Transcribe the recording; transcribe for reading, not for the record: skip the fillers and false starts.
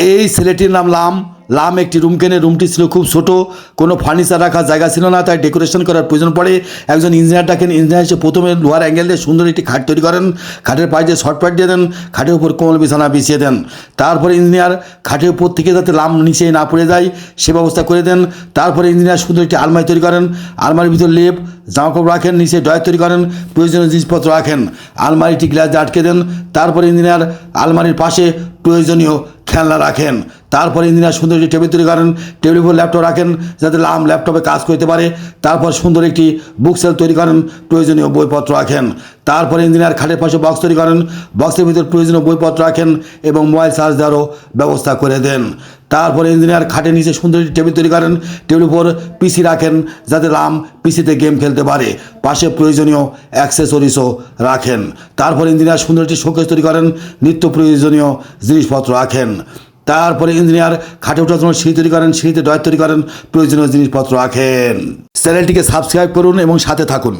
এই ছেলেটির নাম লাম। লাম একটি রুম কেনে। রুমটি ছিল খুব ছোট, কোনো ফার্নিচার রাখার জায়গা ছিল না, তাই ডেকোরেশন করার প্রয়োজন পড়ে। একজন ইঞ্জিনিয়ার ডাকেন। ইঞ্জিনিয়ার এসে প্রথমে লোহার অ্যাঙ্গেল দিয়ে সুন্দর একটি খাট তৈরি করেন। খাটের পায়ে দিয়ে শর্টপাট দিয়ে দেন, খাটের উপর কোমল বিছানা বিছিয়ে দেন। তারপরে ইঞ্জিনিয়ার খাটের উপর থেকে যাতে লাম নিচে না পড়ে যায় সে ব্যবস্থা করে দেন। তারপরে ইঞ্জিনিয়ার সুন্দর একটি আলমারি তৈরি করেন। আলমারির ভিতর লেপ জামাকাপড় রাখেন, নিচে ড্রয়ার তৈরি করেন, প্রয়োজনীয় জিনিসপত্র রাখেন। আলমারিটি গ্লাস দিয়ে আটকে দেন। তারপরে ইঞ্জিনিয়ার আলমারির পাশে প্রয়োজনীয় খেলনা রাখেন। তারপরে ইঞ্জিনিয়ার সুন্দর একটি টেবিল তৈরি করেন। টেবিলের উপর ল্যাপটপ রাখেন যাতে লাম ল্যাপটপে কাজ করতে পারে। তারপর সুন্দর একটি বুক সেল তৈরি করেন, প্রয়োজনীয় বইপত্র রাখেন। তারপরে ইঞ্জিনিয়ার খাটের পাশে বক্স তৈরি করেন। বক্সের ভিতর প্রয়োজনীয় বইপত্র রাখেন এবং মোবাইল চার্জ দেওয়ারও ব্যবস্থা করে দেন। তারপরে ইঞ্জিনিয়ার খাটের নিচে সুন্দর একটি টেবিল তৈরি করেন। টেবিলের উপর পিসি রাখেন যাতে লাম পিসিতে গেম খেলতে পারে। পাশে প্রয়োজনীয় অ্যাক্সেসরিজও রাখেন। তারপরে ইঞ্জিনিয়ার সুন্দর একটি শোকেস তৈরি করেন, নিত্য প্রয়োজনীয় জিনিসপত্র রাখেন। তারপরে ইঞ্জিনিয়ার খাটে ওঠার জন্য সিঁড়ি তৈরি করেন, সিঁড়িতে ড্রয়ার তৈরি করেন, প্রয়োজনীয় জিনিসপত্র রাখেন। চ্যানেলটিকে সাবস্ক্রাইব করুন এবং সাথে থাকুন।